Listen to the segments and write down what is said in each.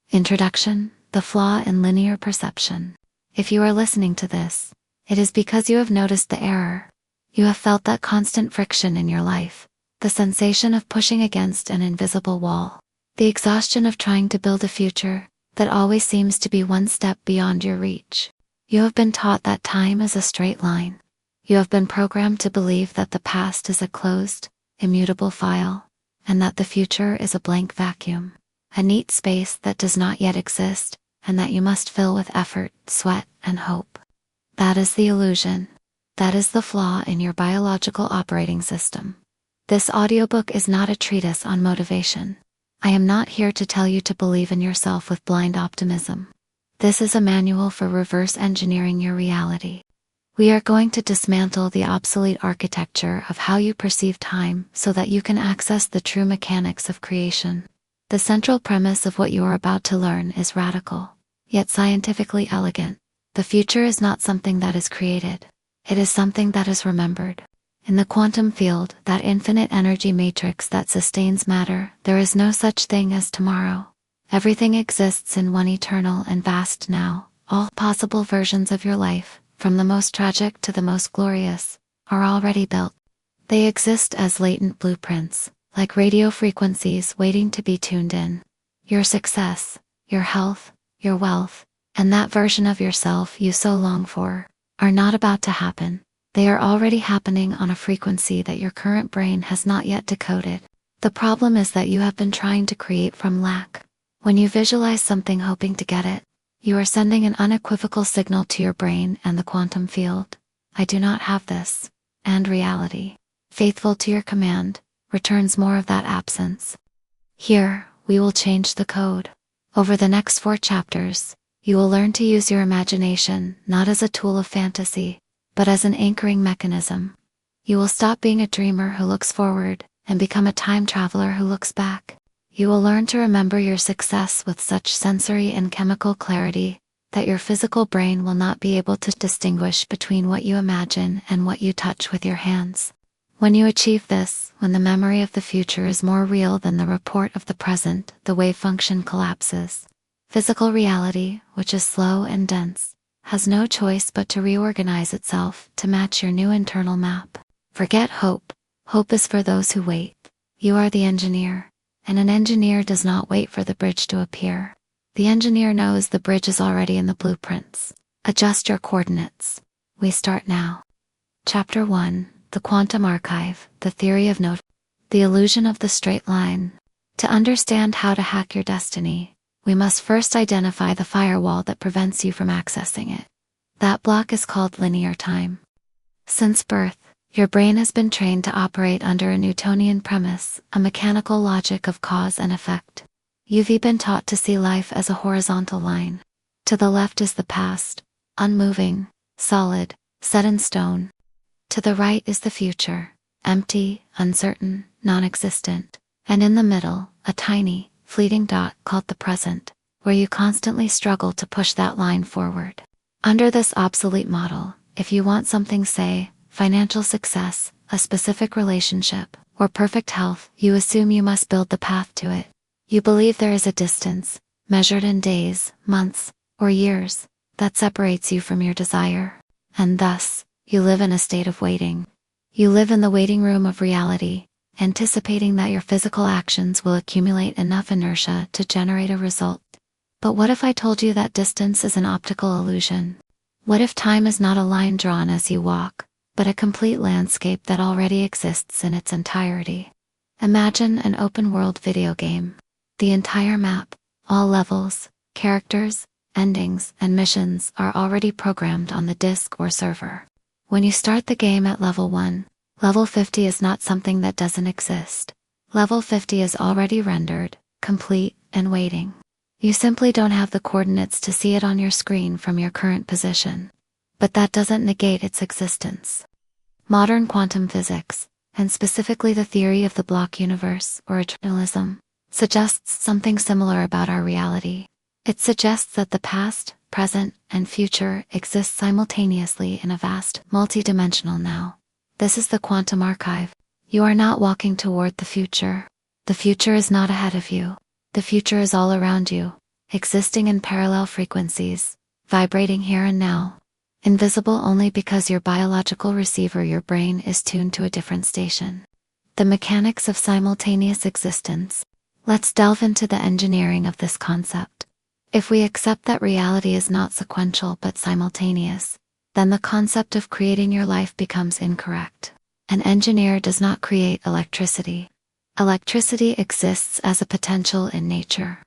Introduction: The Flaw in Linear Perception. If you are listening to this, it is because you have noticed the error. You have felt that constant friction in your life, the sensation of pushing against an invisible wall, the exhaustion of trying to build a future that always seems to be one step beyond your reach. You have been taught that time is a straight line. You have been programmed to believe that the past is a closed, immutable file, and that the future is a blank vacuum, a neat space that does not yet exist, and that you must fill with effort, sweat, and hope. That is the illusion. That is the flaw in your biological operating system. This audiobook is not a treatise on motivation. I am not here to tell you to believe in yourself with blind optimism. This is a manual for reverse engineering your reality. We are going to dismantle the obsolete architecture of how you perceive time so that you can access the true mechanics of creation. The central premise of what you are about to learn is radical, yet scientifically elegant. The future is not something that is created. It is something that is remembered. In the quantum field, that infinite energy matrix that sustains matter, there is no such thing as tomorrow. Everything exists in one eternal and vast now. All possible versions of your life, from the most tragic to the most glorious, are already built. They exist as latent blueprints, like radio frequencies waiting to be tuned in. Your success, your health, your wealth, and that version of yourself you so long for, are not about to happen. They are already happening on a frequency that your current brain has not yet decoded. The problem is that you have been trying to create from lack. When you visualize something hoping to get it, you are sending an unequivocal signal to your brain and the quantum field. I do not have this. And reality, faithful to your command, returns more of that absence. Here, we will change the code. Over the next 4 chapters, you will learn to use your imagination not as a tool of fantasy, but as an anchoring mechanism. You will stop being a dreamer who looks forward and become a time traveler who looks back. You will learn to remember your success with such sensory and chemical clarity that your physical brain will not be able to distinguish between what you imagine and what you touch with your hands. When you achieve this, when the memory of the future is more real than the report of the present, the wave function collapses. Physical reality, which is slow and dense, has no choice but to reorganize itself to match your new internal map. Forget hope. Hope is for those who wait. You are the engineer. And an engineer does not wait for the bridge to appear. The engineer knows the bridge is already in the blueprints. Adjust your coordinates. We start now. Chapter 1: The Quantum Archive, the Theory of Note. The Illusion of the Straight Line. To understand how to hack your destiny, we must first identify the firewall that prevents you from accessing it. That block is called linear time. Since birth, your brain has been trained to operate under a Newtonian premise, a mechanical logic of cause and effect. You've been taught to see life as a horizontal line. To the left is the past, unmoving, solid, set in stone. To the right is the future, empty, uncertain, non-existent. And in the middle, a tiny, fleeting dot called the present, where you constantly struggle to push that line forward. Under this obsolete model, if you want something, say, financial success, a specific relationship, or perfect health, you assume you must build the path to it. You believe there is a distance, measured in days, months, or years, that separates you from your desire. And thus, you live in a state of waiting. You live in the waiting room of reality, anticipating that your physical actions will accumulate enough inertia to generate a result. But what if I told you that distance is an optical illusion? What if time is not a line drawn as you walk, but a complete landscape that already exists in its entirety? Imagine an open-world video game. The entire map, all levels, characters, endings, and missions are already programmed on the disk or server. When you start the game at level 1, level 50 is not something that doesn't exist. Level 50 is already rendered, complete, and waiting. You simply don't have the coordinates to see it on your screen from your current position. But that doesn't negate its existence. Modern quantum physics, and specifically the theory of the block universe, or eternalism, suggests something similar about our reality. It suggests that the past, present, and future exist simultaneously in a vast, multi-dimensional now. This is the quantum archive. You are not walking toward the future. The future is not ahead of you. The future is all around you. existing in parallel frequencies, vibrating here and now, invisible only because your biological receiver, your brain, is tuned to a different station. The mechanics of simultaneous existence. Let's delve into the engineering of this concept. If we accept that reality is not sequential but simultaneous, then the concept of creating your life becomes incorrect. An engineer does not create electricity. Electricity exists as a potential in nature.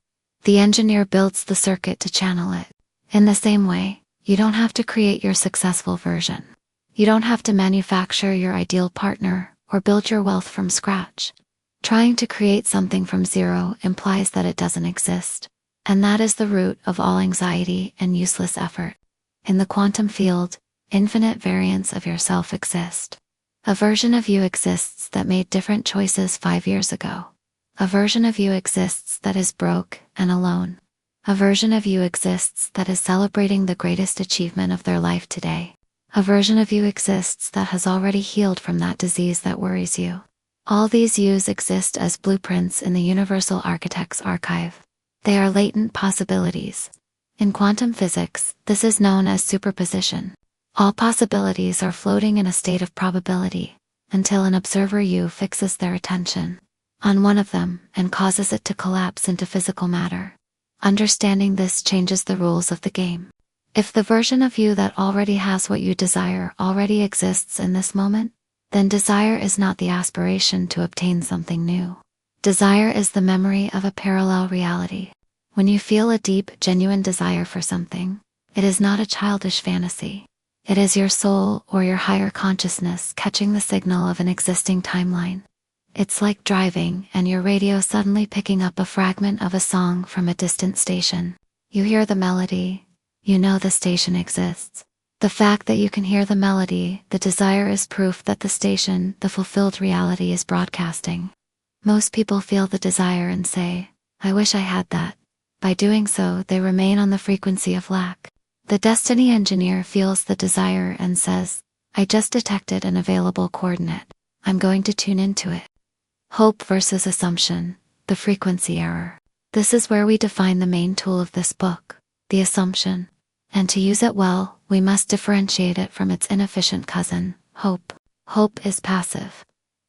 The engineer builds the circuit to channel it. In the same way, you don't have to create your successful version. You don't have to manufacture your ideal partner or build your wealth from scratch. Trying to create something from zero implies that it doesn't exist, and that is the root of all anxiety and useless effort. In the quantum field, infinite variants of yourself exist. A version of you exists that made different choices 5 years ago. A version of you exists that is broke and alone. A version of you exists that is celebrating the greatest achievement of their life today. A version of you exists that has already healed from that disease that worries you. All these yous exist as blueprints in the Universal Architect's archive. They are latent possibilities. In quantum physics, this is known as superposition. All possibilities are floating in a state of probability, until an observer you fixes their attention on one of them and causes it to collapse into physical matter. Understanding this changes the rules of the game. If the version of you that already has what you desire already exists in this moment, then desire is not the aspiration to obtain something new. Desire is the memory of a parallel reality. When you feel a deep, genuine desire for something, it is not a childish fantasy. It is your soul or your higher consciousness catching the signal of an existing timeline. It's like driving and your radio suddenly picking up a fragment of a song from a distant station. You hear the melody, you know the station exists. The fact that you can hear the melody, the desire, is proof that the station, the fulfilled reality, is broadcasting. Most people feel the desire and say, "I wish I had that." By doing so, they remain on the frequency of lack. The destiny engineer feels the desire and says, "I just detected an available coordinate. I'm going to tune into it." Hope versus assumption, the frequency error. This is where we define the main tool of this book, the assumption. And to use it well, we must differentiate it from its inefficient cousin, hope. Hope is passive.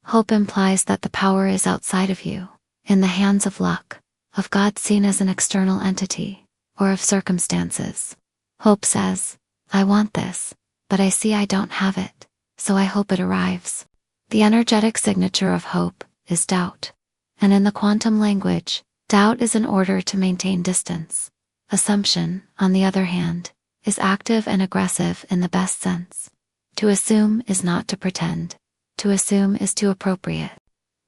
Hope implies that the power is outside of you, in the hands of luck, of God seen as an external entity, or of circumstances. Hope says, "I want this, but I see I don't have it, so I hope it arrives." The energetic signature of hope is doubt. And in the quantum language, doubt is an order to maintain distance. Assumption, on the other hand, is active and aggressive in the best sense. To assume is not to pretend. To assume is to appropriate.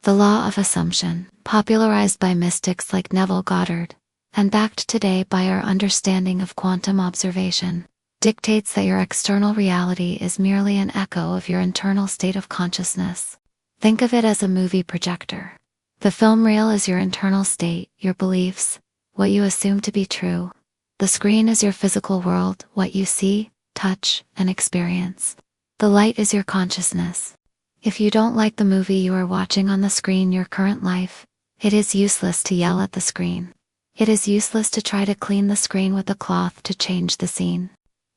The law of assumption, popularized by mystics like Neville Goddard, and backed today by our understanding of quantum observation, dictates that your external reality is merely an echo of your internal state of consciousness. Think of it as a movie projector. The film reel is your internal state, your beliefs, what you assume to be true. The screen is your physical world, what you see, touch, and experience. The light is your consciousness. If you don't like the movie you are watching on the screen, your current life, it is useless to yell at the screen. It is useless to try to clean the screen with a cloth to change the scene.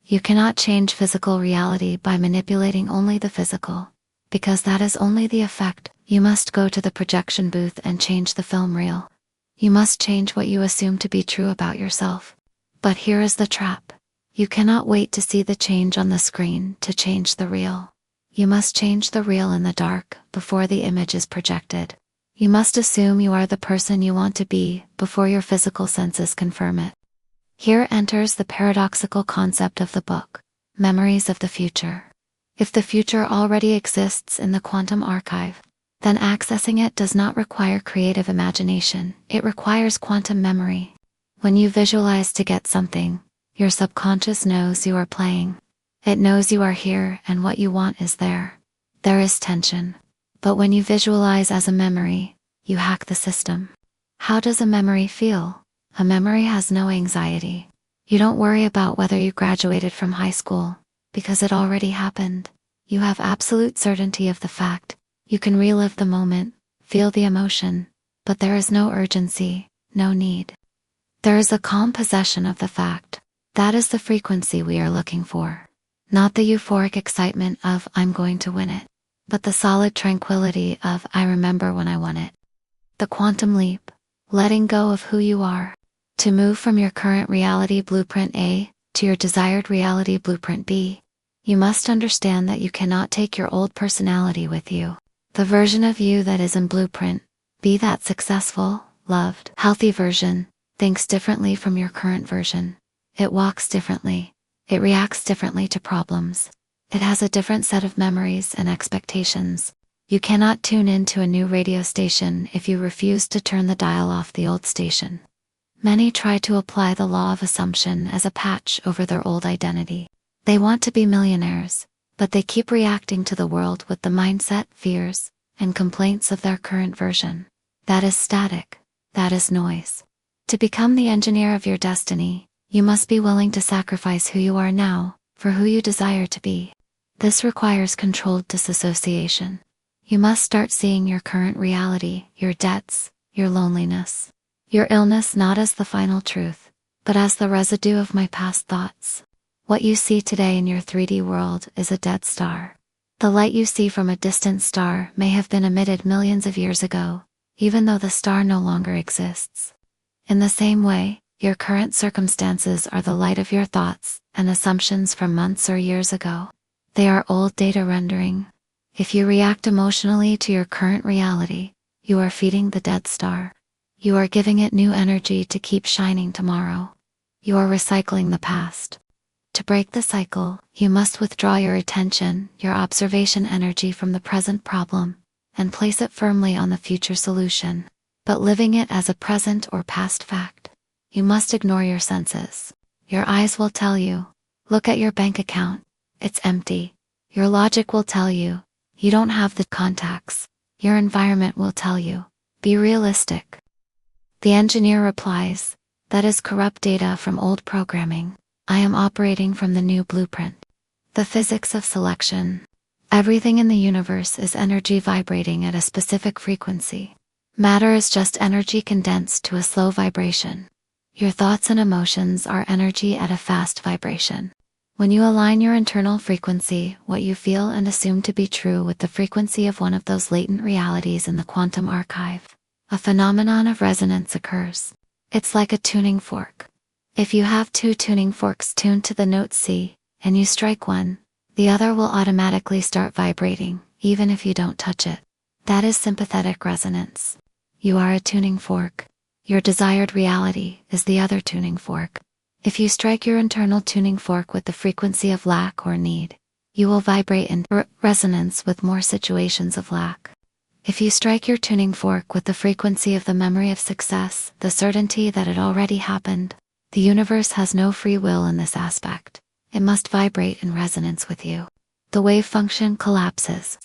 You cannot change physical reality by manipulating only the physical, because that is only the effect. You must go to the projection booth and change the film reel. You must change what you assume to be true about yourself. But here is the trap. You cannot wait to see the change on the screen to change the reel. You must change the reel in the dark before the image is projected. You must assume you are the person you want to be before your physical senses confirm it. Here enters the paradoxical concept of the book, Memories of the Future. If the future already exists in the quantum archive, then accessing it does not require creative imagination, it requires quantum memory. When you visualize to get something, your subconscious knows you are playing. It knows you are here and what you want is there. There is tension. But when you visualize as a memory, you hack the system. How does a memory feel? A memory has no anxiety. You don't worry about whether you graduated from high school, because it already happened. You have absolute certainty of the fact. You can relive the moment, feel the emotion, but there is no urgency, no need. There is a calm possession of the fact. That is the frequency we are looking for. Not the euphoric excitement of I'm going to win it, but the solid tranquility of I remember when I won it. The quantum leap, letting go of who you are. To move from your current reality blueprint A to your desired reality blueprint B, you must understand that you cannot take your old personality with you. The version of you that is in blueprint, be that successful, loved, healthy version, thinks differently from your current version. It walks differently. It reacts differently to problems. It has a different set of memories and expectations. You cannot tune into a new radio station if you refuse to turn the dial off the old station. Many try to apply the law of assumption as a patch over their old identity. They want to be millionaires, but they keep reacting to the world with the mindset, fears, and complaints of their current version. That is static. That is noise. To become the engineer of your destiny, you must be willing to sacrifice who you are now for who you desire to be. This requires controlled disassociation. You must start seeing your current reality, your debts, your loneliness, your illness not as the final truth, but as the residue of my past thoughts. What you see today in your 3D world is a dead star. The light you see from a distant star may have been emitted millions of years ago, even though the star no longer exists. In the same way, your current circumstances are the light of your thoughts and assumptions from months or years ago. They are old data rendering. If you react emotionally to your current reality, you are feeding the dead star. You are giving it new energy to keep shining tomorrow. You are recycling the past. To break the cycle, you must withdraw your attention, your observation energy from the present problem, and place it firmly on the future solution, but living it as a present or past fact. You must ignore your senses. Your eyes will tell you, look at your bank account, it's empty. Your logic will tell you, you don't have the contacts. Your environment will tell you, be realistic. The engineer replies, that is corrupt data from old programming. I am operating from the new blueprint. The physics of selection. Everything in the universe is energy vibrating at a specific frequency. Matter is just energy condensed to a slow vibration. Your thoughts and emotions are energy at a fast vibration. When you align your internal frequency, what you feel and assume to be true, with the frequency of one of those latent realities in the quantum archive, a phenomenon of resonance occurs. It's like a tuning fork. If you have two tuning forks tuned to the note C, and you strike one, the other will automatically start vibrating, even if you don't touch it. That is sympathetic resonance. You are a tuning fork. Your desired reality is the other tuning fork. If you strike your internal tuning fork with the frequency of lack or need, you will vibrate in resonance with more situations of lack. If you strike your tuning fork with the frequency of the memory of success, the certainty that it already happened, the universe has no free will in this aspect. It must vibrate in resonance with you. The wave function collapses.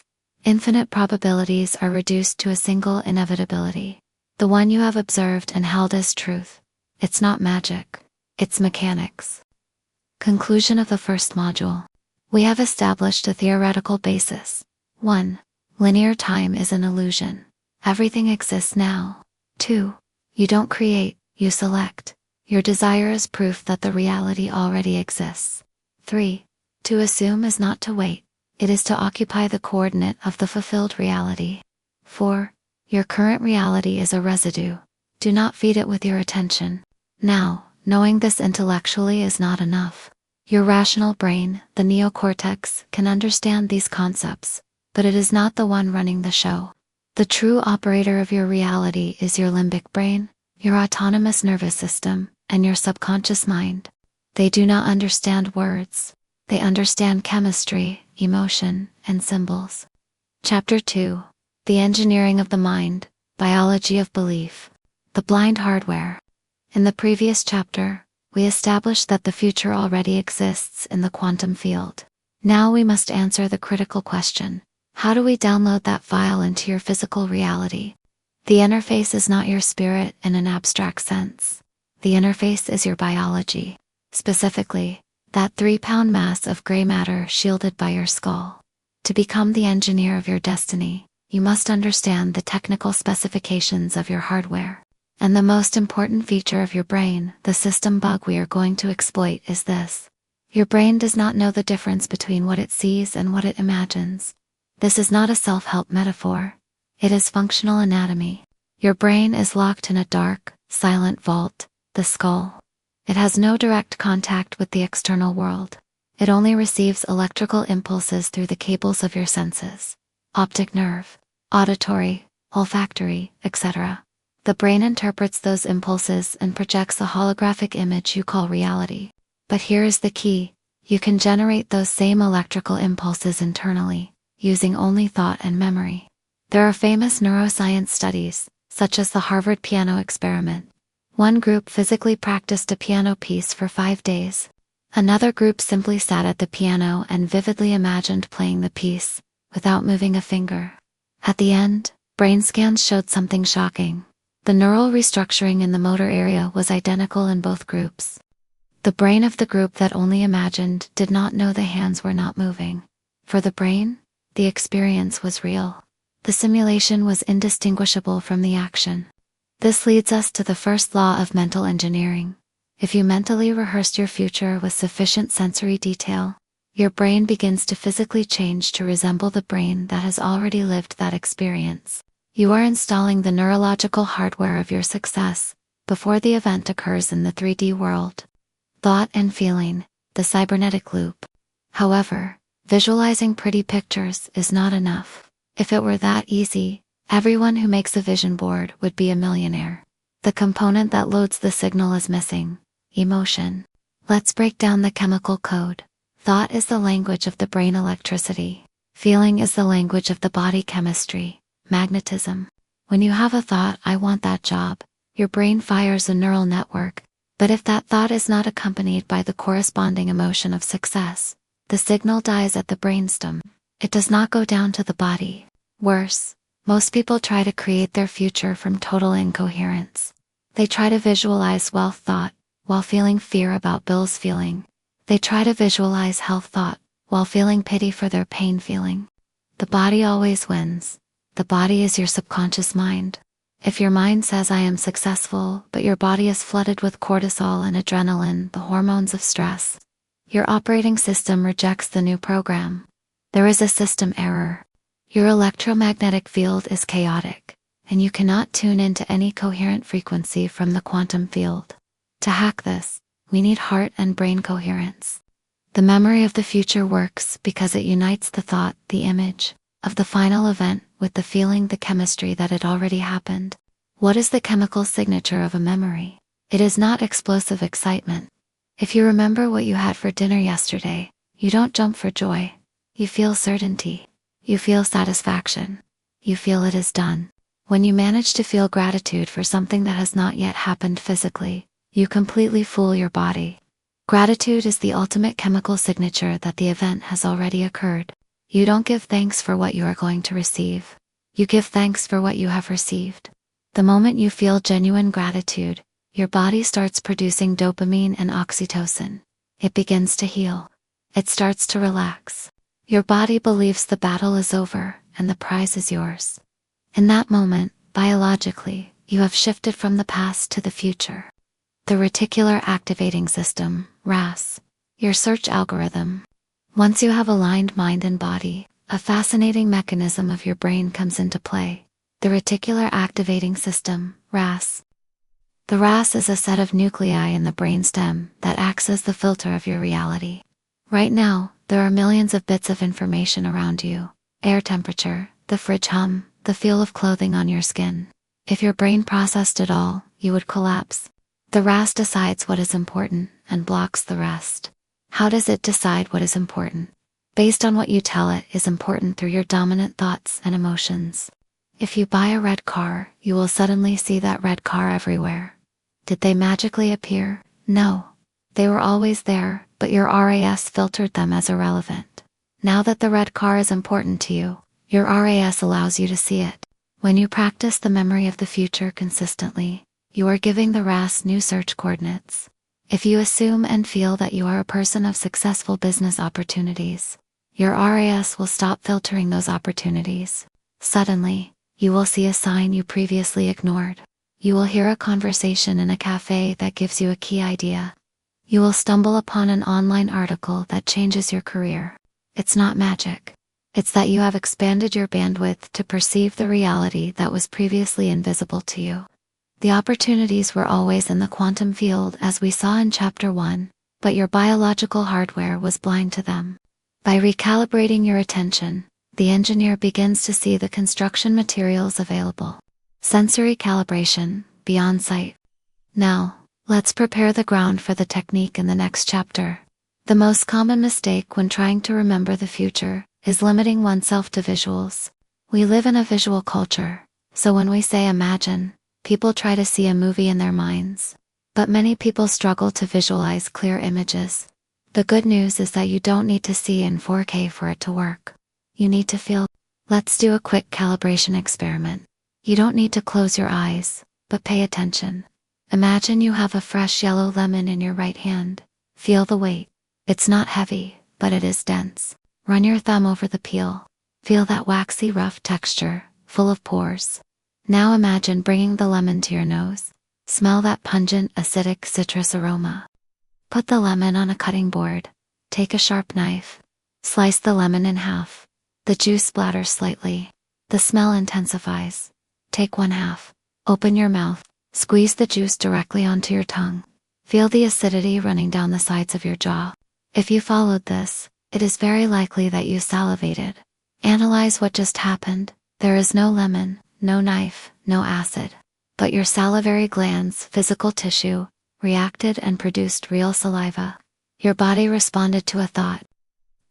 Infinite probabilities are reduced to a single inevitability. The one you have observed and held as truth. It's not magic. It's mechanics. Conclusion of the first module. We have established a theoretical basis. 1. Linear time is an illusion. Everything exists now. 2. You don't create, you select. Your desire is proof that the reality already exists. 3. To assume is not to wait. It is to occupy the coordinate of the fulfilled reality. 4. Your current reality is a residue. Do not feed it with your attention. Now, knowing this intellectually is not enough. Your rational brain, the neocortex, can understand these concepts, but it is not the one running the show. The true operator of your reality is your limbic brain, your autonomous nervous system, and your subconscious mind. They do not understand words. They understand chemistry, emotion, and symbols. Chapter 2. The Engineering of the Mind, Biology of Belief. The Blind Hardware. In the previous chapter, we established that the future already exists in the quantum field. Now we must answer the critical question. How do we download that file into your physical reality? The interface is not your spirit in an abstract sense. The interface is your biology. Specifically, that 3-pound mass of gray matter shielded by your skull. To become the engineer of your destiny, you must understand the technical specifications of your hardware. And the most important feature of your brain, the system bug we are going to exploit, is this. Your brain does not know the difference between what it sees and what it imagines. This is not a self-help metaphor. It is functional anatomy. Your brain is locked in a dark, silent vault, the skull. It has no direct contact with the external world. It only receives electrical impulses through the cables of your senses. Optic nerve, auditory, olfactory, etc. The brain interprets those impulses and projects a holographic image you call reality. But here is the key. You can generate those same electrical impulses internally, using only thought and memory. There are famous neuroscience studies, such as the Harvard piano experiment. One group physically practiced a piano piece for 5 days. Another group simply sat at the piano and vividly imagined playing the piece, without moving a finger. At the end, brain scans showed something shocking. The neural restructuring in the motor area was identical in both groups. The brain of the group that only imagined did not know the hands were not moving. For the brain, the experience was real. The simulation was indistinguishable from the action. This leads us to the first law of mental engineering. If you mentally rehearsed your future with sufficient sensory detail, your brain begins to physically change to resemble the brain that has already lived that experience. You are installing the neurological hardware of your success before the event occurs in the 3D world. Thought and feeling, the cybernetic loop. However, visualizing pretty pictures is not enough. If it were that easy, everyone who makes a vision board would be a millionaire. The component that loads the signal is missing: emotion. Let's break down the chemical code. Thought is the language of the brain electricity. Feeling is the language of the body chemistry, magnetism. When you have a thought, I want that job, your brain fires a neural network. But if that thought is not accompanied by the corresponding emotion of success, the signal dies at the brainstem. It does not go down to the body. Worse, most people try to create their future from total incoherence. They try to visualize wealth thought, while feeling fear about bills feeling. They try to visualize health thought, while feeling pity for their pain feeling. The body always wins. The body is your subconscious mind. If your mind says I am successful, but your body is flooded with cortisol and adrenaline, the hormones of stress, your operating system rejects the new program. There is a system error. Your electromagnetic field is chaotic, and you cannot tune into any coherent frequency from the quantum field. To hack this, we need heart and brain coherence. The memory of the future works because it unites the thought, the image, of the final event with the feeling, the chemistry that it already happened. What is the chemical signature of a memory? It is not explosive excitement. If you remember what you had for dinner yesterday, you don't jump for joy. You feel certainty. You feel satisfaction. You feel it is done. When you manage to feel gratitude for something that has not yet happened physically, you completely fool your body. Gratitude is the ultimate chemical signature that the event has already occurred. You don't give thanks for what you are going to receive. You give thanks for what you have received. The moment you feel genuine gratitude, your body starts producing dopamine and oxytocin. It begins to heal. It starts to relax. Your body believes the battle is over and the prize is yours. In that moment, biologically, you have shifted from the past to the future. The reticular activating system, RAS, your search algorithm. Once you have aligned mind and body, a fascinating mechanism of your brain comes into play. The reticular activating system, RAS. The RAS is a set of nuclei in the brainstem that acts as the filter of your reality. Right now, there are millions of bits of information around you: air temperature, the fridge hum, the feel of clothing on your skin. If your brain processed it all, you would collapse. The RAS decides what is important and blocks the rest. How does it decide what is important? Based on what you tell it is important through your dominant thoughts and emotions. If you buy a red car, you will suddenly see that red car everywhere. Did they magically appear? No. They were always there, but your RAS filtered them as irrelevant. Now that the red car is important to you, your RAS allows you to see it. When you practice the memory of the future consistently, you are giving the RAS new search coordinates. If you assume and feel that you are a person of successful business opportunities, your RAS will stop filtering those opportunities. Suddenly, you will see a sign you previously ignored. You will hear a conversation in a cafe that gives you a key idea. You will stumble upon an online article that changes your career. It's not magic. It's that you have expanded your bandwidth to perceive the reality that was previously invisible to you. The opportunities were always in the quantum field, as we saw in Chapter 1, but your biological hardware was blind to them. By recalibrating your attention, the engineer begins to see the construction materials available. Sensory calibration, beyond sight. Now, let's prepare the ground for the technique in the next chapter. The most common mistake when trying to remember the future is limiting oneself to visuals. We live in a visual culture, so when we say imagine, people try to see a movie in their minds. But many people struggle to visualize clear images. The good news is that you don't need to see in 4K for it to work. You need to feel. Let's do a quick calibration experiment. You don't need to close your eyes, but pay attention. Imagine you have a fresh yellow lemon in your right hand. Feel the weight. It's not heavy, but it is dense. Run your thumb over the peel. Feel that waxy, rough texture, full of pores. Now imagine bringing the lemon to your nose. Smell that pungent, acidic citrus aroma. Put the lemon on a cutting board. Take a sharp knife. Slice the lemon in half. The juice splatters slightly. The smell intensifies. Take one half. Open your mouth. Squeeze the juice directly onto your tongue. Feel the acidity running down the sides of your jaw. If you followed this, it is very likely that you salivated. Analyze what just happened. There is no lemon, no knife, no acid. But your salivary glands, physical tissue, reacted and produced real saliva. Your body responded to a thought.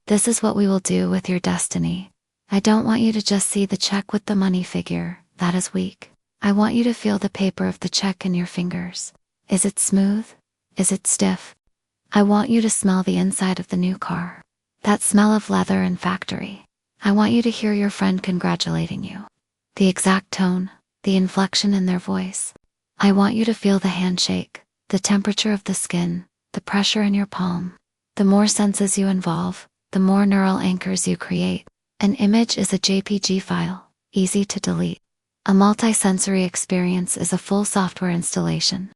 This is what we will do with your destiny. I don't want you to just see the check with the money figure. That is weak. I want you to feel the paper of the check in your fingers. Is it smooth? Is it stiff? I want you to smell the inside of the new car. That smell of leather and factory. I want you to hear your friend congratulating you. The exact tone, the inflection in their voice. I want you to feel the handshake, the temperature of the skin, the pressure in your palm. The more senses you involve, the more neural anchors you create. An image is a JPG file, easy to delete. A multisensory experience is a full software installation.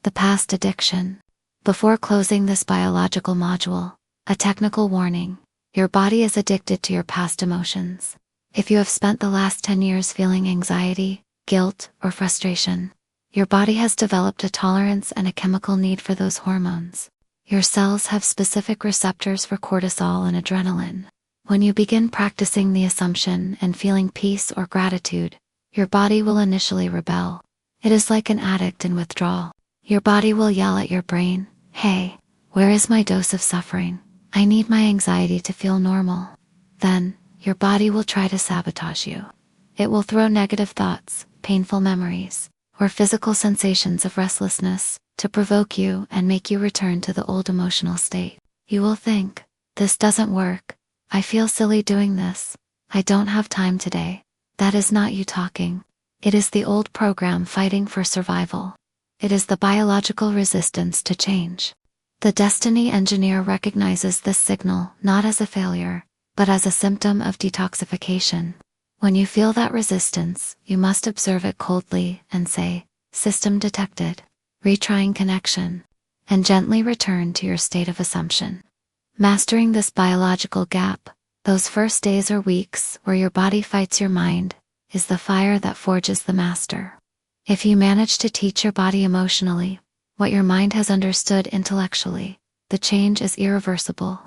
The past addiction. Before closing this biological module, a technical warning. Your body is addicted to your past emotions. If you have spent the last 10 years feeling anxiety, guilt, or frustration, your body has developed a tolerance and a chemical need for those hormones. Your cells have specific receptors for cortisol and adrenaline. When you begin practicing the assumption and feeling peace or gratitude, your body will initially rebel. It is like an addict in withdrawal. Your body will yell at your brain, "Hey, where is my dose of suffering? I need my anxiety to feel normal." Then, your body will try to sabotage you. It will throw negative thoughts, painful memories, or physical sensations of restlessness to provoke you and make you return to the old emotional state. You will think, "This doesn't work. I feel silly doing this. I don't have time today." That is not you talking. It is the old program fighting for survival. It is the biological resistance to change. The destiny engineer recognizes this signal not as a failure, but as a symptom of detoxification. When you feel that resistance, you must observe it coldly and say, "System detected," retrying connection, and gently return to your state of assumption. Mastering this biological gap, those first days or weeks where your body fights your mind, is the fire that forges the master. If you manage to teach your body emotionally what your mind has understood intellectually, the change is irreversible.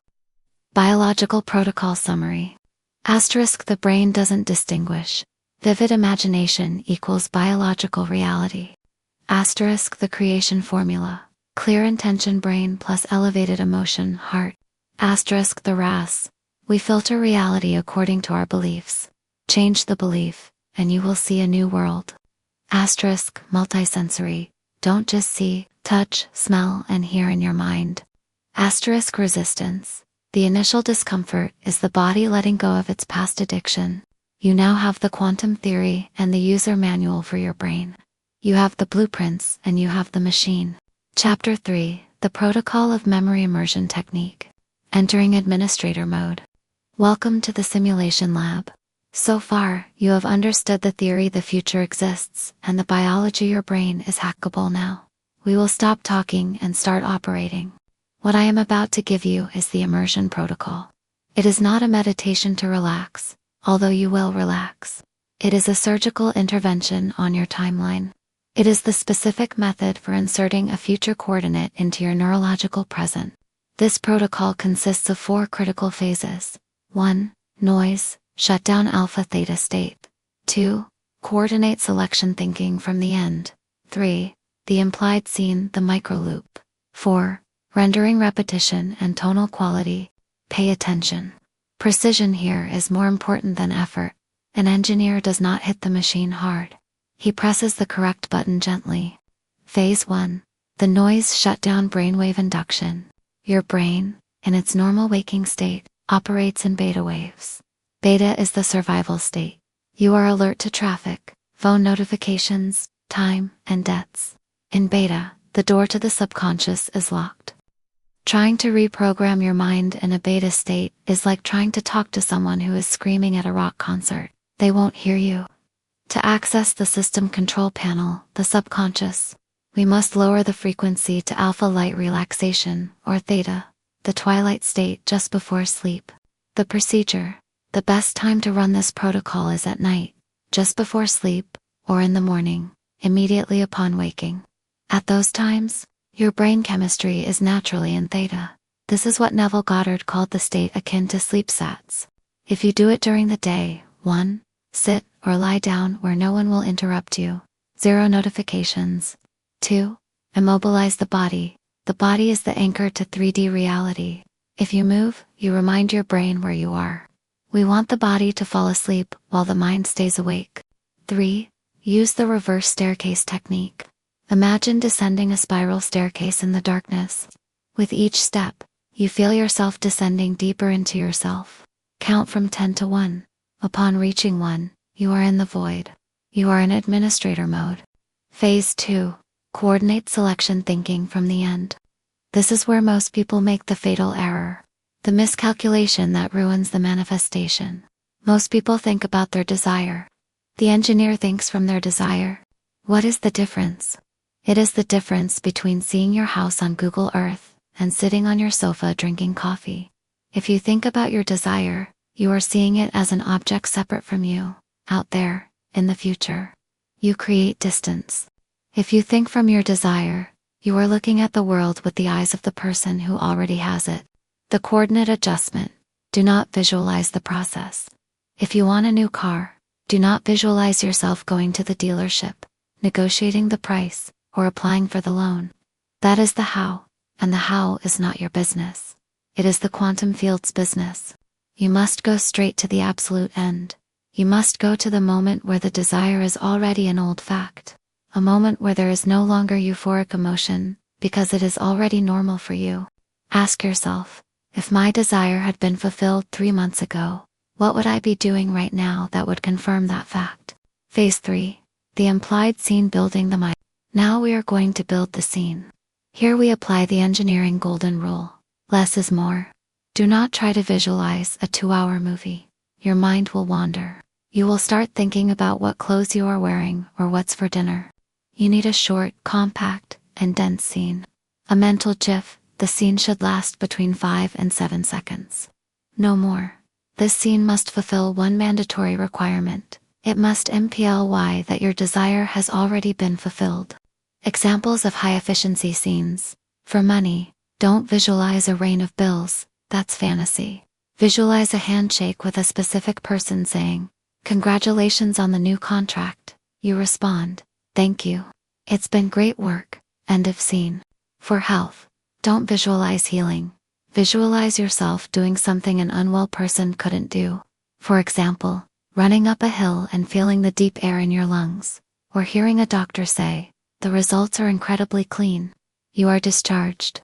Biological protocol summary. Asterisk, the brain doesn't distinguish. Vivid imagination equals biological reality. Asterisk, the creation formula. Clear intention brain plus elevated emotion heart. Asterisk, the RAS. We filter reality according to our beliefs. Change the belief, and you will see a new world. Asterisk, multisensory. Don't just see, touch, smell, and hear in your mind. Asterisk, resistance. The initial discomfort is the body letting go of its past addiction. You now have the quantum theory and the user manual for your brain. You have the blueprints and you have the machine. Chapter 3, the protocol of memory immersion technique. Entering administrator mode. Welcome to the simulation lab. So far, you have understood the theory the future exists, and the biology your brain is hackable now. We will stop talking and start operating. What I am about to give you is the Immersion protocol. It is not a meditation to relax, although you will relax. It is a surgical intervention on your timeline. It is the specific method for inserting a future coordinate into your neurological present. This protocol consists of 4 critical phases. 1. Noise, shut down alpha-theta state. 2. Coordinate selection thinking from the end. 3. The implied scene, the microloop. 4. Rendering repetition and tonal quality. Pay attention. Precision here is more important than effort. An engineer does not hit the machine hard. He presses the correct button gently. Phase 1. The noise shutdown brainwave induction. Your brain, in its normal waking state, operates in beta waves. Beta is the survival state. You are alert to traffic, phone notifications, time, and debts. In beta, the door to the subconscious is locked. Trying to reprogram your mind in a beta state is like trying to talk to someone who is screaming at a rock concert. They won't hear you. To access the system control panel, the subconscious, we must lower the frequency to alpha light relaxation, or theta, the twilight state just before sleep. The procedure. The best time to run this protocol is at night, just before sleep, or in the morning, immediately upon waking. At those times, your brain chemistry is naturally in theta. This is what Neville Goddard called the state akin to sleep sats. If you do it during the day, 1. Sit or lie down where no one will interrupt you. 0 notifications. 2. Immobilize the body. The body is the anchor to 3D reality. If you move, you remind your brain where you are. We want the body to fall asleep while the mind stays awake. 3. Use the reverse staircase technique. Imagine descending a spiral staircase in the darkness. With each step, you feel yourself descending deeper into yourself. Count from 10 to 1. Upon reaching 1, you are in the void. You are in administrator mode. Phase 2. Coordinate selection thinking from the end. This is where most people make the fatal error. The miscalculation that ruins the manifestation. Most people think about their desire. The engineer thinks from their desire. What is the difference? It is the difference between seeing your house on Google Earth and sitting on your sofa drinking coffee. If you think about your desire, you are seeing it as an object separate from you, out there, in the future. You create distance. If you think from your desire, you are looking at the world with the eyes of the person who already has it. The coordinate adjustment. Do not visualize the process. If you want a new car, do not visualize yourself going to the dealership, negotiating the price, or applying for the loan. That is the how, and the how is not your business. It is the quantum field's business. You must go straight to the absolute end. You must go to the moment where the desire is already an old fact. A moment where there is no longer euphoric emotion, because it is already normal for you. Ask yourself, if my desire had been fulfilled 3 months ago, what would I be doing right now that would confirm that fact? Phase 3. The implied scene building the mind. Now we are going to build the scene. Here we apply the engineering golden rule. Less is more. Do not try to visualize a 2-hour movie. Your mind will wander. You will start thinking about what clothes you are wearing or what's for dinner. You need a short, compact, and dense scene. A mental GIF. The scene should last between 5 and 7 seconds. No more. This scene must fulfill one mandatory requirement. It must imply that your desire has already been fulfilled. Examples of high-efficiency scenes. For money, don't visualize a rain of bills, that's fantasy. Visualize a handshake with a specific person saying, "Congratulations on the new contract." You respond, "Thank you. It's been great work." End of scene. For health, don't visualize healing. Visualize yourself doing something an unwell person couldn't do. For example, running up a hill and feeling the deep air in your lungs, or hearing a doctor say, "The results are incredibly clean. You are discharged."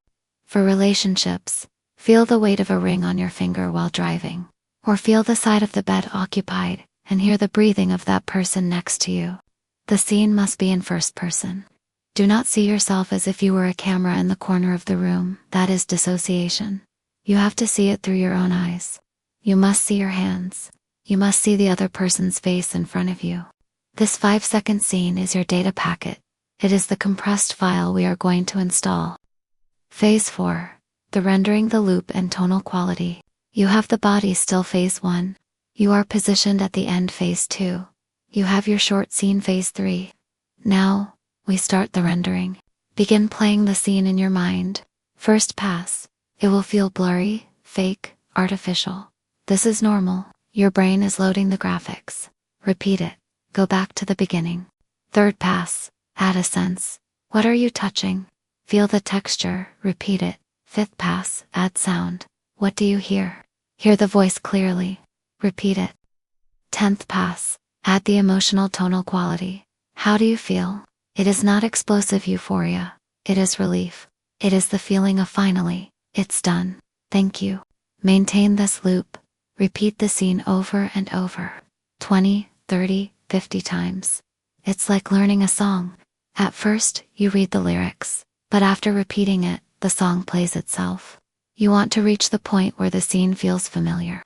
For relationships, feel the weight of a ring on your finger while driving, or feel the side of the bed occupied, and hear the breathing of that person next to you. The scene must be in first person. Do not see yourself as if you were a camera in the corner of the room. That is dissociation. You have to see it through your own eyes. You must see your hands. You must see the other person's face in front of you. This 5-second scene is your data packet. It is the compressed file we are going to install. Phase 4. The rendering the loop and tonal quality. You have the body still phase 1. You are positioned at the end phase 2. You have your short scene phase 3. Now, we start the rendering. Begin playing the scene in your mind. First pass. It will feel blurry, fake, artificial. This is normal. Your brain is loading the graphics. Repeat it. Go back to the beginning. Third pass. Add a sense. What are you touching? Feel the texture. Repeat it. Fifth pass. Add sound. What do you hear? Hear the voice clearly. Repeat it. 10th pass. Add the emotional tonal quality. How do you feel? It is not explosive euphoria. It is relief. It is the feeling of finally, it's done. Thank you. Maintain this loop. Repeat the scene over and over. 20, 30, 50 times. It's like learning a song. At first, you read the lyrics, but after repeating it, the song plays itself. You want to reach the point where the scene feels familiar.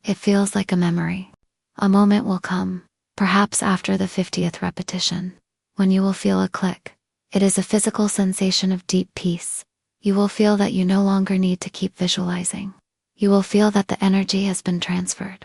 It feels like a memory. A moment will come, perhaps after the 50th repetition, when you will feel a click. It is a physical sensation of deep peace. You will feel that you no longer need to keep visualizing. You will feel that the energy has been transferred.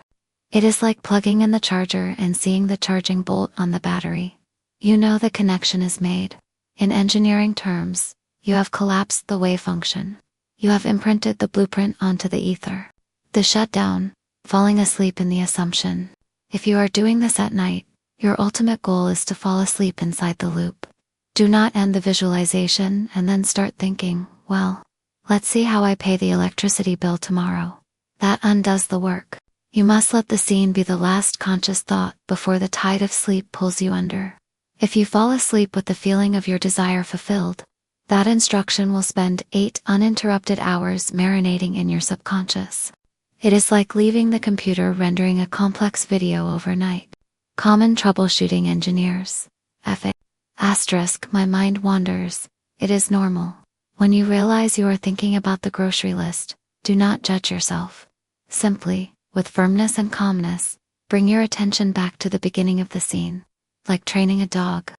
It is like plugging in the charger and seeing the charging bolt on the battery. You know the connection is made. In engineering terms, you have collapsed the wave function. You have imprinted the blueprint onto the ether. The shutdown, falling asleep in the assumption. If you are doing this at night, your ultimate goal is to fall asleep inside the loop. Do not end the visualization and then start thinking, well, let's see how I pay the electricity bill tomorrow. That undoes the work. You must let the scene be the last conscious thought before the tide of sleep pulls you under. If you fall asleep with the feeling of your desire fulfilled, that instruction will spend 8 uninterrupted hours marinating in your subconscious. It is like leaving the computer rendering a complex video overnight. Common troubleshooting engineers. FA. Asterisk, my mind wanders. It is normal. When you realize you are thinking about the grocery list, do not judge yourself. Simply, with firmness and calmness, bring your attention back to the beginning of the scene. Like training a dog.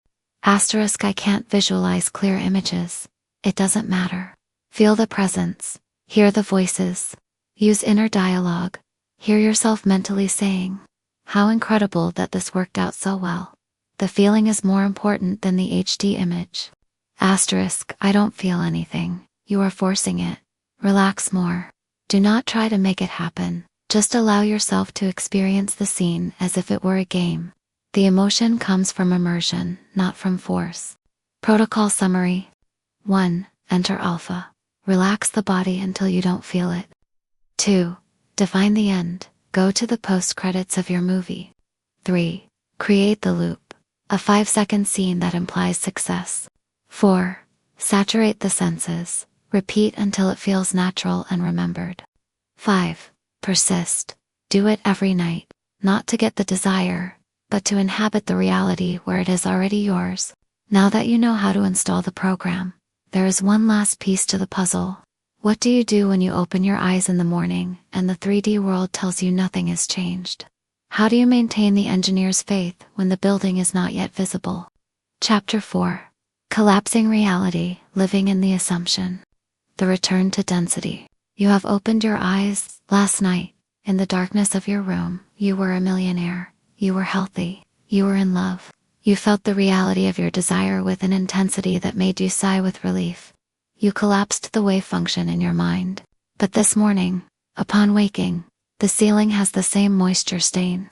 Asterisk, I can't visualize clear images. It doesn't matter. Feel the presence. Hear the voices. Use inner dialogue. Hear yourself mentally saying, how incredible that this worked out so well. The feeling is more important than the HD image. Asterisk, I don't feel anything. You are forcing it. Relax more. Do not try to make it happen. Just allow yourself to experience the scene as if it were a game. The emotion comes from immersion, not from force. Protocol summary. 1. Enter alpha. Relax the body until you don't feel it. 2. Define the end. Go to the post-credits of your movie. 3. Create the loop. A 5-second scene that implies success. 4. Saturate the senses. Repeat until it feels natural and remembered. 5. Persist. Do it every night, not to get the desire, but to inhabit the reality where it is already yours. Now that you know how to install the program, there is one last piece to the puzzle. What do you do when you open your eyes in the morning and the 3D world tells you nothing has changed? How do you maintain the engineer's faith when the building is not yet visible? Chapter 4. Collapsing reality, living in the assumption. The return to density. You have opened your eyes. Last night, in the darkness of your room, you were a millionaire. You were healthy. You were in love. You felt the reality of your desire with an intensity that made you sigh with relief. You collapsed the wave function in your mind. But this morning, upon waking, the ceiling has the same moisture stain.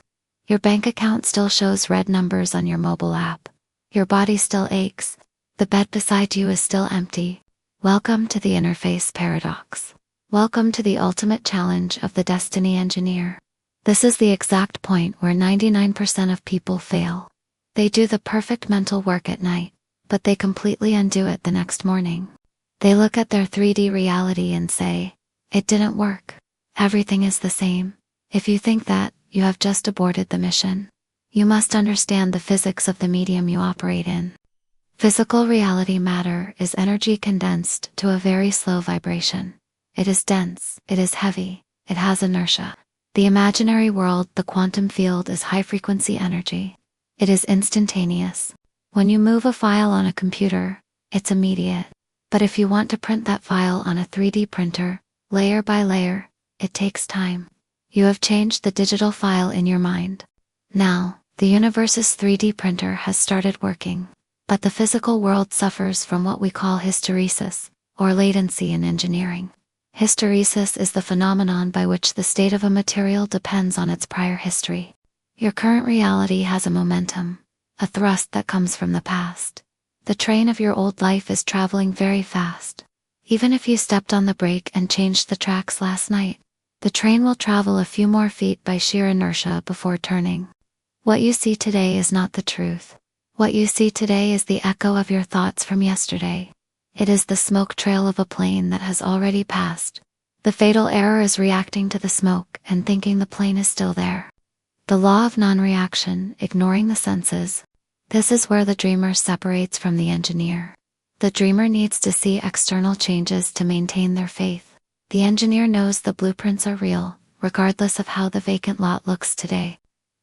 Your bank account still shows red numbers on your mobile app. Your body still aches. The bed beside you is still empty. Welcome to the interface paradox. Welcome to the ultimate challenge of the destiny engineer. This is the exact point where 99% of people fail. They do the perfect mental work at night, but they completely undo it the next morning. They look at their 3D reality and say, it didn't work. Everything is the same. If you think that, you have just aborted the mission. You must understand the physics of the medium you operate in. Physical reality matter is energy condensed to a very slow vibration. It is dense, it is heavy, it has inertia. The imaginary world, the quantum field, is high-frequency energy. It is instantaneous. When you move a file on a computer, it's immediate. But if you want to print that file on a 3D printer, layer by layer, it takes time. You have changed the digital file in your mind. Now, the universe's 3D printer has started working. But the physical world suffers from what we call hysteresis, or latency in engineering. Hysteresis is the phenomenon by which the state of a material depends on its prior history. Your current reality has a momentum, a thrust that comes from the past. The train of your old life is traveling very fast. Even if you stepped on the brake and changed the tracks last night, the train will travel a few more feet by sheer inertia before turning. What you see today is not the truth. What you see today is the echo of your thoughts from yesterday. It is the smoke trail of a plane that has already passed. The fatal error is reacting to the smoke and thinking the plane is still there. The law of non-reaction, ignoring the senses. This is where the dreamer separates from the engineer. The dreamer needs to see external changes to maintain their faith. The engineer knows the blueprints are real, regardless of how the vacant lot looks today.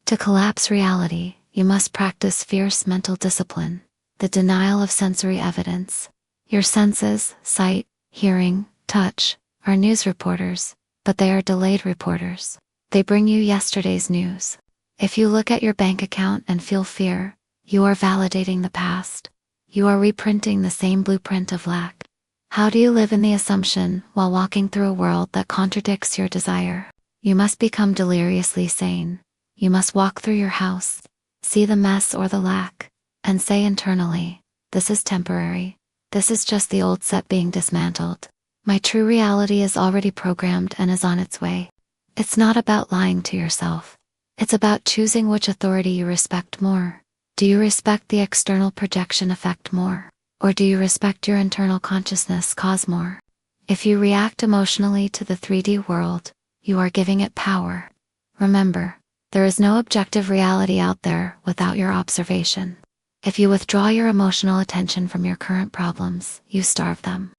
To collapse reality, you must practice fierce mental discipline, the denial of sensory evidence. Your senses, sight, hearing, touch, are news reporters, but they are delayed reporters. They bring you yesterday's news. If you look at your bank account and feel fear, you are validating the past. You are reprinting the same blueprint of lack. How do you live in the assumption while walking through a world that contradicts your desire? You must become deliriously sane. You must walk through your house, see the mess or the lack, and say internally, this is temporary. This is just the old set being dismantled. My true reality is already programmed and is on its way. It's not about lying to yourself. It's about choosing which authority you respect more. Do you respect the external projection effect more? Or do you respect your internal consciousness cause more? If you react emotionally to the 3D world, you are giving it power. Remember, there is no objective reality out there without your observation. If you withdraw your emotional attention from your current problems, you starve them.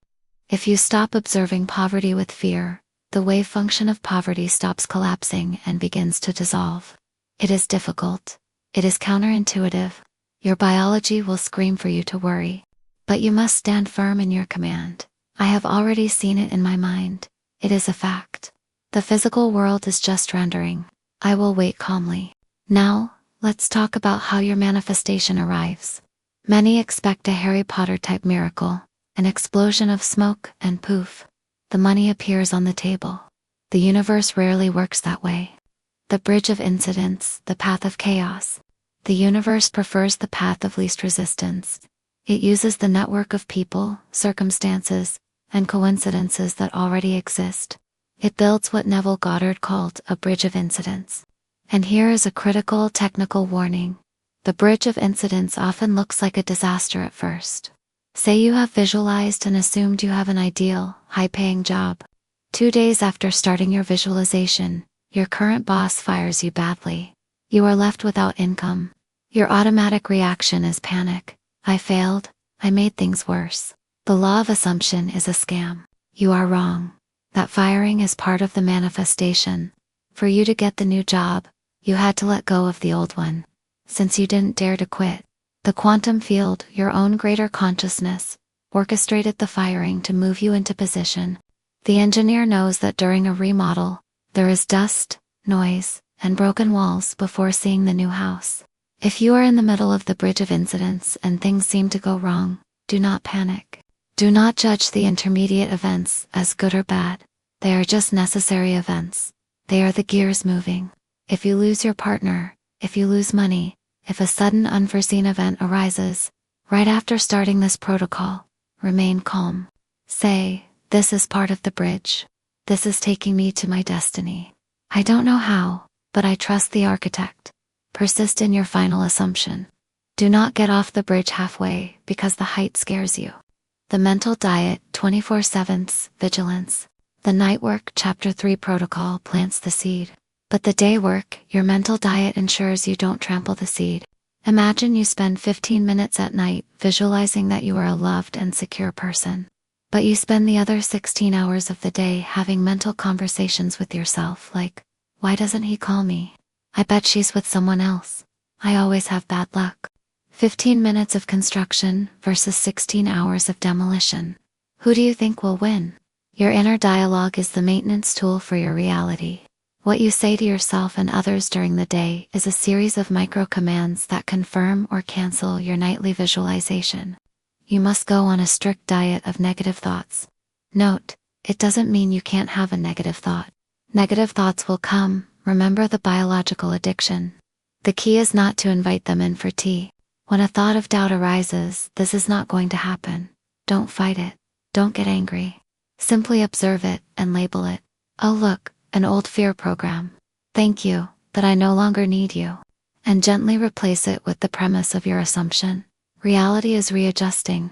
If you stop observing poverty with fear, the wave function of poverty stops collapsing and begins to dissolve. It is difficult. It is counterintuitive. Your biology will scream for you to worry. But you must stand firm in your command. I have already seen it in my mind. It is a fact. The physical world is just rendering. I will wait calmly. Now, let's talk about how your manifestation arrives. Many expect a Harry Potter type miracle, an explosion of smoke and poof. The money appears on the table. The universe rarely works that way. The bridge of incidents, the path of chaos. The universe prefers the path of least resistance. It uses the network of people, circumstances, and coincidences that already exist. It builds what Neville Goddard called a bridge of incidents. And here is a critical technical warning. The bridge of incidents often looks like a disaster at first. Say you have visualized and assumed you have an ideal, high-paying job. 2 days after starting your visualization, your current boss fires you badly. You are left without income. Your automatic reaction is panic. I failed. I made things worse. The law of assumption is a scam. You are wrong. That firing is part of the manifestation. For you to get the new job, you had to let go of the old one. Since you didn't dare to quit, the quantum field, your own greater consciousness, orchestrated the firing to move you into position. The engineer knows that during a remodel, there is dust, noise, and broken walls before seeing the new house. If you are in the middle of the bridge of incidents and things seem to go wrong, do not panic. Do not judge the intermediate events as good or bad. They are just necessary events. They are the gears moving. If you lose your partner, if you lose money, if a sudden unforeseen event arises, right after starting this protocol, remain calm. Say, this is part of the bridge. This is taking me to my destiny. I don't know how, but I trust the architect. Persist in your final assumption. Do not get off the bridge halfway because the height scares you. The mental diet, 24/7 vigilance. The night work, chapter 3 protocol plants the seed. But the day work, your mental diet ensures you don't trample the seed. Imagine you spend 15 minutes at night visualizing that you are a loved and secure person. But you spend the other 16 hours of the day having mental conversations with yourself like, Why doesn't he call me? I bet she's with someone else. I always have bad luck. 15 minutes of construction versus 16 hours of demolition. Who do you think will win? Your inner dialogue is the maintenance tool for your reality. What you say to yourself and others during the day is a series of micro commands that confirm or cancel your nightly visualization. You must go on a strict diet of negative thoughts. Note, it doesn't mean you can't have a negative thought. Negative thoughts will come, remember the biological addiction. The key is not to invite them in for tea. When a thought of doubt arises, this is not going to happen. Don't fight it. Don't get angry. Simply observe it and label it. Oh look, an old fear program. Thank you, but I no longer need you. And gently replace it with the premise of your assumption. Reality is readjusting.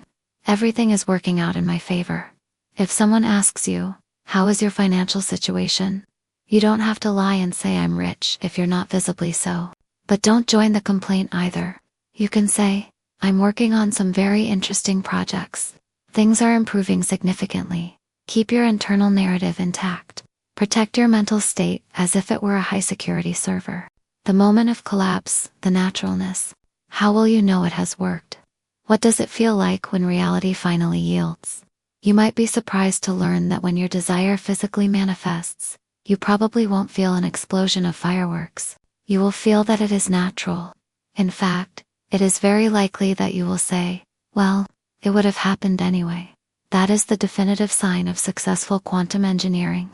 Everything is working out in my favor. If someone asks you, how is your financial situation? You don't have to lie and say I'm rich if you're not visibly so. But don't join the complaint either. You can say, I'm working on some very interesting projects. Things are improving significantly. Keep your internal narrative intact. Protect your mental state as if it were a high-security server. The moment of collapse, the naturalness. How will you know it has worked? What does it feel like when reality finally yields? You might be surprised to learn that when your desire physically manifests, you probably won't feel an explosion of fireworks. You will feel that it is natural. In fact, it is very likely that you will say, well, it would have happened anyway. That is the definitive sign of successful quantum engineering.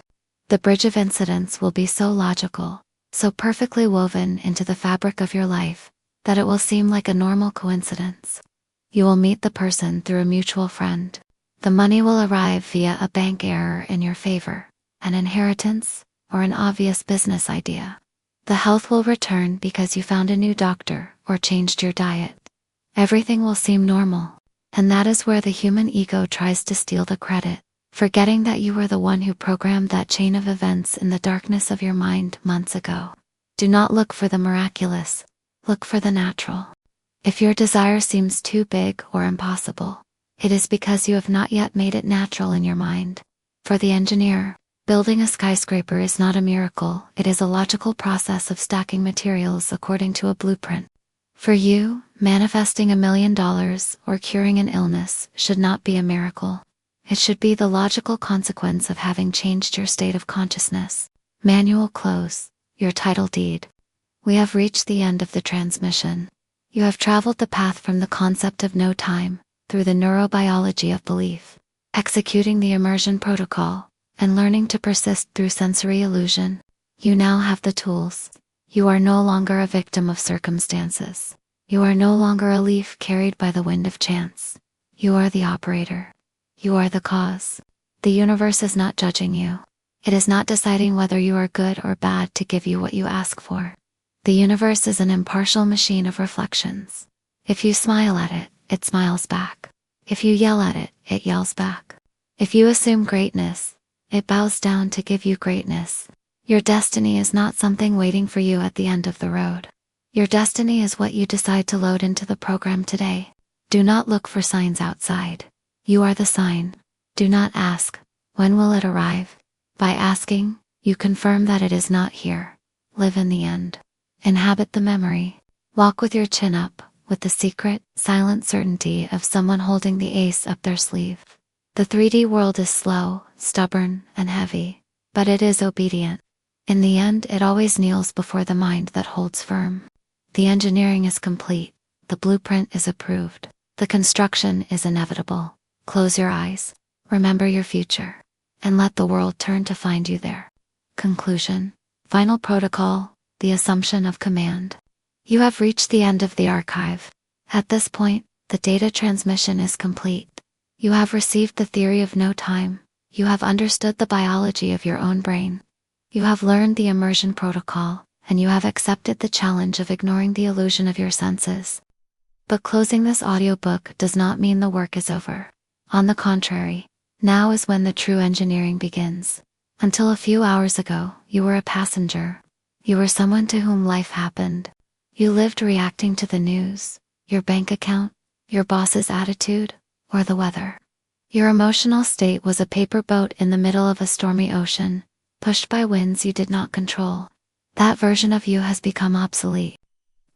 The bridge of incidents will be so logical, so perfectly woven into the fabric of your life, that it will seem like a normal coincidence. You will meet the person through a mutual friend. The money will arrive via a bank error in your favor, an inheritance, or an obvious business idea. The health will return because you found a new doctor or changed your diet. Everything will seem normal, and that is where the human ego tries to steal the credit, forgetting that you were the one who programmed that chain of events in the darkness of your mind months ago. Do not look for the miraculous, look for the natural. If your desire seems too big or impossible, it is because you have not yet made it natural in your mind. For the engineer, building a skyscraper is not a miracle, it is a logical process of stacking materials according to a blueprint. For you, manifesting $1 million or curing an illness should not be a miracle. It should be the logical consequence of having changed your state of consciousness. Manual close, your title deed. We have reached the end of the transmission. You have traveled the path from the concept of no time, through the neurobiology of belief, executing the immersion protocol, and learning to persist through sensory illusion. You now have the tools. You are no longer a victim of circumstances. You are no longer a leaf carried by the wind of chance. You are the operator. You are the cause. The universe is not judging you. It is not deciding whether you are good or bad to give you what you ask for. The universe is an impartial machine of reflections. If you smile at it, it smiles back. If you yell at it, it yells back. If you assume greatness, it bows down to give you greatness. Your destiny is not something waiting for you at the end of the road. Your destiny is what you decide to load into the program today. Do not look for signs outside. You are the sign. Do not ask, when will it arrive? By asking, you confirm that it is not here. Live in the end. Inhabit the memory. Walk with your chin up, with the secret, silent certainty of someone holding the ace up their sleeve. The 3D world is slow, stubborn, and heavy, but it is obedient. In the end, it always kneels before the mind that holds firm. The engineering is complete. The blueprint is approved. The construction is inevitable. Close your eyes, remember your future, and let the world turn to find you there. Conclusion. Final protocol, the assumption of command. You have reached the end of the archive. At this point, the data transmission is complete. You have received the theory of no time. You have understood the biology of your own brain. You have learned the immersion protocol, and you have accepted the challenge of ignoring the illusion of your senses. But closing this audiobook does not mean the work is over. On the contrary, now is when the true engineering begins. Until a few hours ago, you were a passenger. You were someone to whom life happened. You lived reacting to the news, your bank account, your boss's attitude, or the weather. Your emotional state was a paper boat in the middle of a stormy ocean, pushed by winds you did not control. That version of you has become obsolete.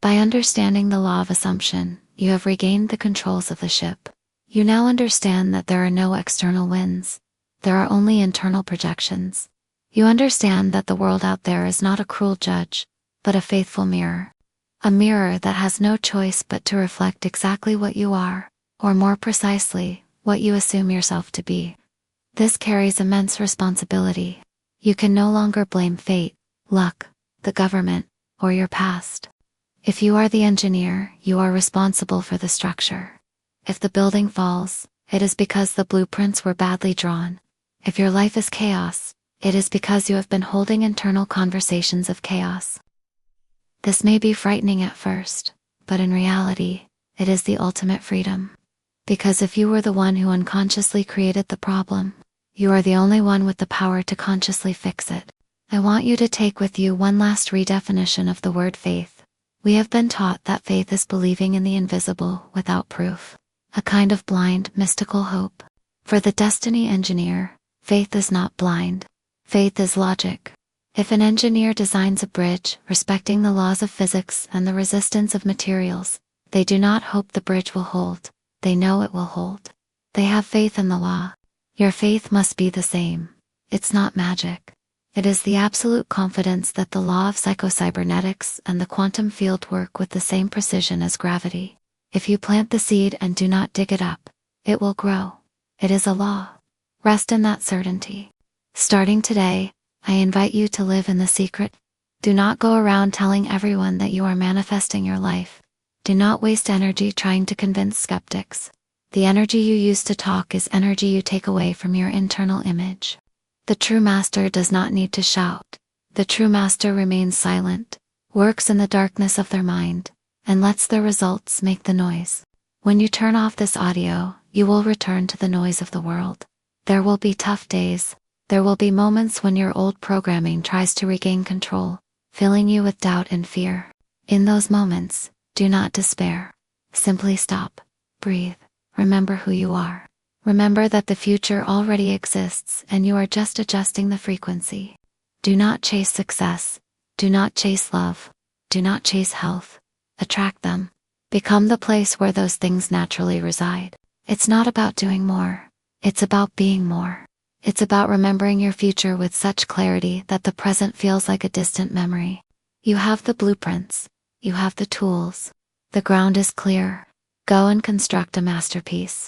By understanding the law of assumption, you have regained the controls of the ship. You now understand that there are no external winds. There are only internal projections. You understand that the world out there is not a cruel judge, but a faithful mirror. A mirror that has no choice but to reflect exactly what you are, or more precisely, what you assume yourself to be. This carries immense responsibility. You can no longer blame fate, luck, the government, or your past. If you are the engineer, you are responsible for the structure. If the building falls, it is because the blueprints were badly drawn. If your life is chaos, it is because you have been holding internal conversations of chaos. This may be frightening at first, but in reality, it is the ultimate freedom. Because if you were the one who unconsciously created the problem, you are the only one with the power to consciously fix it. I want you to take with you one last redefinition of the word faith. We have been taught that faith is believing in the invisible without proof, a kind of blind, mystical hope. For the destiny engineer, faith is not blind. Faith is logic. If an engineer designs a bridge, respecting the laws of physics and the resistance of materials, they do not hope the bridge will hold. They know it will hold. They have faith in the law. Your faith must be the same. It's not magic. It is the absolute confidence that the law of psychocybernetics and the quantum field work with the same precision as gravity. If you plant the seed and do not dig it up, it will grow. It is a law. Rest in that certainty. Starting today, I invite you to live in the secret. Do not go around telling everyone that you are manifesting your life. Do not waste energy trying to convince skeptics. The energy you use to talk is energy you take away from your internal image. The true master does not need to shout. The true master remains silent, works in the darkness of their mind, and lets the results make the noise. When you turn off this audio, you will return to the noise of the world. There will be tough days. There will be moments when your old programming tries to regain control, filling you with doubt and fear. In those moments, do not despair. Simply stop, breathe, remember who you are. Remember that the future already exists and you are just adjusting the frequency. Do not chase success. Do not chase love. Do not chase health. Attract them. Become the place where those things naturally reside. It's not about doing more. It's about being more. It's about remembering your future with such clarity that the present feels like a distant memory. You have the blueprints. You have the tools. The ground is clear. Go and construct a masterpiece.